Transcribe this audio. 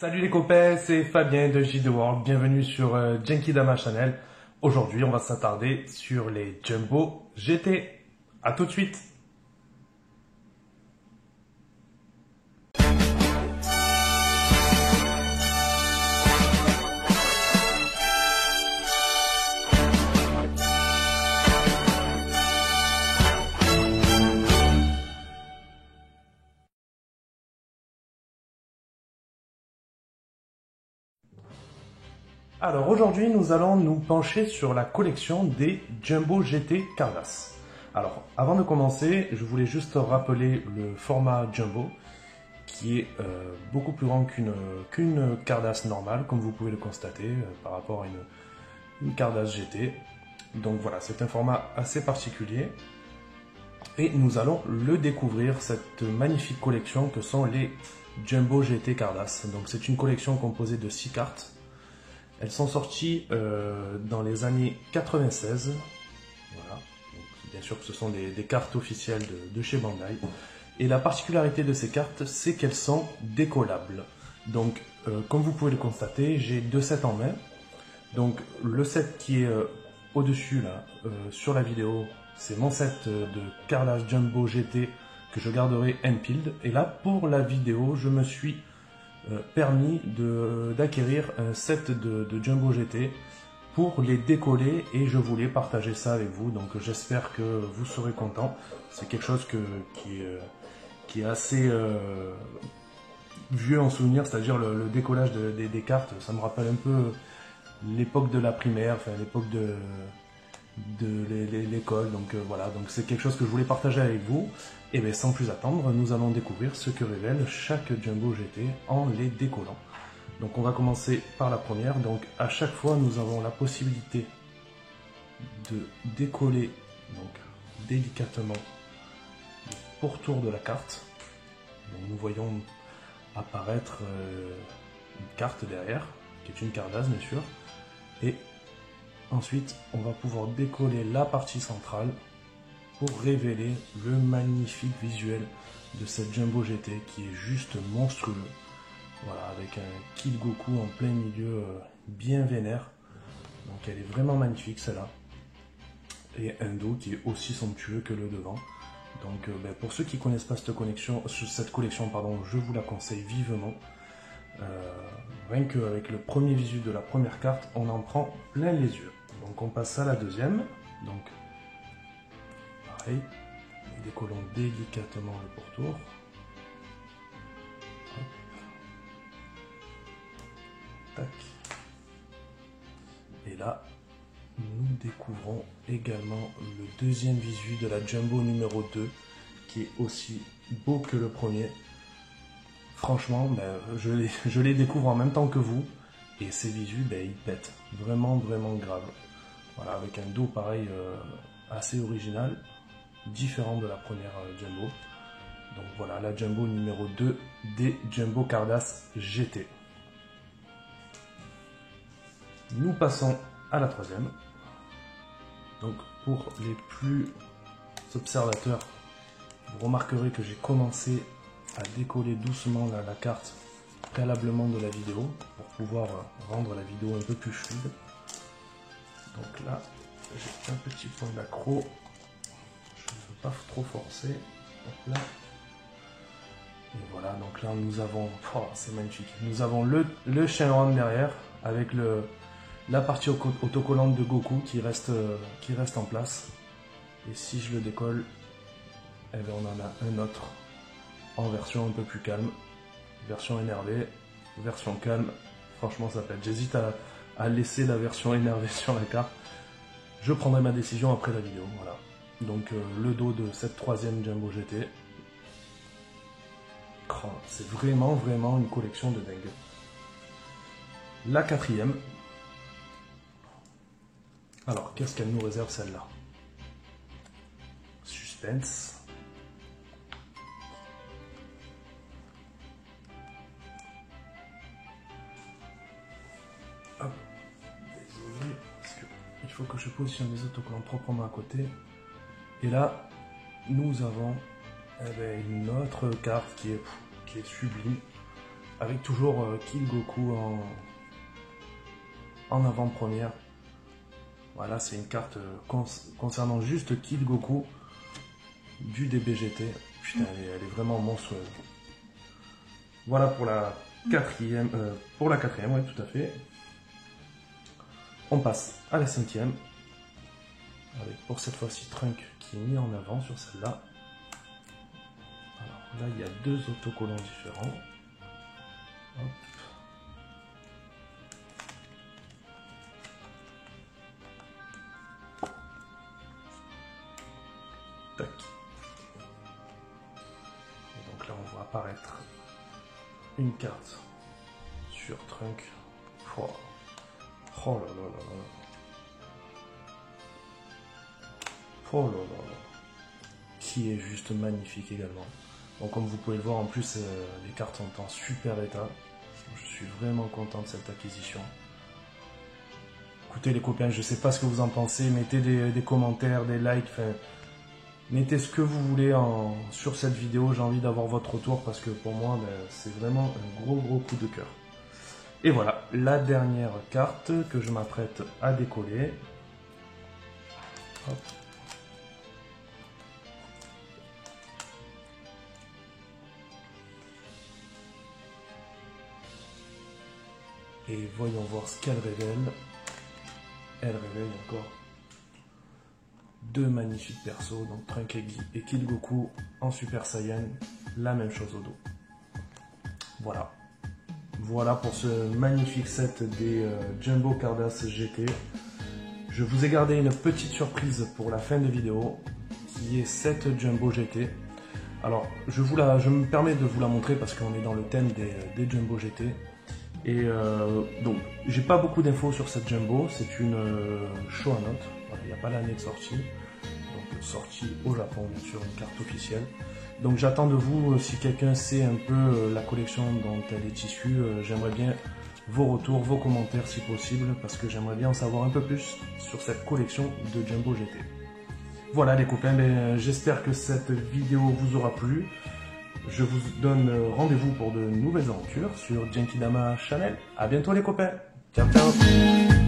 Salut les copains, c'est Fabien de JD World, bienvenue sur Genkidama Channel. Aujourd'hui, on va s'attarder sur les Jumbo GT. A tout de suite. Alors aujourd'hui, nous allons nous pencher sur la collection des Jumbo GT Cardass. Alors, avant de commencer, je voulais juste rappeler le format Jumbo, qui est beaucoup plus grand qu'une Cardass normale, comme vous pouvez le constater, par rapport à une Cardass GT. Donc voilà, c'est un format assez particulier. Et nous allons le découvrir, cette magnifique collection que sont les Jumbo GT Cardass. Donc c'est une collection composée de 6 cartes. Elles sont sorties dans les années 96. Voilà. Donc, bien sûr que ce sont des cartes officielles de chez Bandai. Et la particularité de ces cartes, c'est qu'elles sont décollables. Donc, comme vous pouvez le constater, j'ai deux sets en main. Donc, le set qui est au-dessus, là, sur la vidéo, c'est mon set de Cardass Jumbo GT que je garderai unpeeled. Et là, pour la vidéo, je me suis permis d'acquérir un set de Jumbo GT pour les décoller et je voulais partager ça avec vous, donc j'espère que vous serez contents. C'est quelque chose qui est assez vieux en souvenir, c'est-à-dire le décollage des cartes. Ça me rappelle un peu l'époque de la primaire, enfin l'époque de l'école, donc voilà, donc c'est quelque chose que je voulais partager avec vous. Et bien sans plus attendre, nous allons découvrir ce que révèle chaque Jumbo GT en les décollant. Donc on va commencer par la première. Donc à chaque fois nous avons la possibilité de décoller donc délicatement le pourtour de la carte. Donc, nous voyons apparaître une carte derrière, qui est une Cardass bien sûr. Et ensuite on va pouvoir décoller la partie centrale pour révéler le magnifique visuel de cette Jumbo GT qui est juste monstrueux. Voilà, avec un Kid Goku en plein milieu bien vénère. Donc elle est vraiment magnifique celle-là. Et un dos qui est aussi somptueux que le devant. Donc pour ceux qui ne connaissent pas cette collection, je vous la conseille vivement. Rien qu'avec le premier visu de la première carte, on en prend plein les yeux. Donc on passe à la deuxième. Donc pareil, nous décollons délicatement le pourtour. Hop. Tac. Et là, nous découvrons également le deuxième visu de la Jumbo numéro 2, qui est aussi beau que le premier. Franchement, je les découvre en même temps que vous, et ces visus, ils pètent. Vraiment, vraiment grave. Voilà, avec un dos pareil, assez original, différent de la première Jumbo. Donc voilà, la Jumbo numéro 2 des Jumbo Cardass GT. Nous passons à la troisième. Donc pour les plus observateurs, vous remarquerez que j'ai commencé à décoller doucement la carte préalablement de la vidéo pour pouvoir rendre la vidéo un peu plus fluide. Donc là, j'ai un petit point d'accro. Je ne veux pas trop forcer. Hop là. Et voilà, donc là nous avons, oh, c'est magnifique. Nous avons le Shenron derrière avec la partie autocollante de Goku qui reste en place. Et si je le décolle, eh bien on en a un autre en version un peu plus calme, version énervée, version calme. Franchement ça pète. J'hésite à laisser la version énervée sur la carte. Je prendrai ma décision après la vidéo. Voilà. Donc le dos de cette troisième Jumbo GT. C'est vraiment, vraiment une collection de dingue. La quatrième. Alors, qu'est-ce qu'elle nous réserve celle-là? Suspense. Hop. Désolé, parce qu'il faut que je positionne les autocollants proprement à côté. Et là, nous avons une autre carte qui est sublime. avec toujours Kid Goku en avant-première. Voilà, c'est une carte concernant juste Kid Goku du DBGT. Putain, elle est vraiment monstrueuse. Voilà pour la quatrième. Oui, tout à fait. On passe à la 5e. Avec pour cette fois-ci Trunk qui est mis en avant sur celle-là. Alors là, il y a 2 autocollants différents. Hop. Tac. Et donc là, on voit apparaître une carte sur Trunk. Oh, oh là là là là. Oh là là là. Qui est juste magnifique également. Donc comme vous pouvez le voir, en plus les cartes sont en super état. Je suis vraiment content de cette acquisition. Écoutez les copains, je sais pas ce que vous en pensez, mettez des commentaires, des likes, enfin, mettez ce que vous voulez sur cette vidéo, j'ai envie d'avoir votre retour parce que pour moi c'est vraiment un gros coup de cœur. Et voilà, la dernière carte que je m'apprête à décoller. Hop. Et voyons voir ce qu'elle révèle. Elle révèle encore 2 magnifiques persos, donc Trunk et Kid Goku en Super Saiyan, la même chose au dos. Voilà. Voilà pour ce magnifique set des Jumbo Cardass GT. Je vous ai gardé une petite surprise pour la fin de vidéo, qui est cette Jumbo GT. Alors, je me permets de vous la montrer parce qu'on est dans le thème des Jumbo GT. Et donc, j'ai pas beaucoup d'infos sur cette Jumbo, c'est une Showa Note, voilà, il n'y a pas l'année de sortie, donc sortie au Japon bien sûr, une carte officielle. Donc j'attends de vous, si quelqu'un sait un peu la collection dont elle est issue, j'aimerais bien vos retours, vos commentaires si possible, parce que j'aimerais bien en savoir un peu plus sur cette collection de Jumbo GT. Voilà les copains, j'espère que cette vidéo vous aura plu. Je vous donne rendez-vous pour de nouvelles aventures sur Genkidama Channel. A bientôt les copains. Ciao ciao.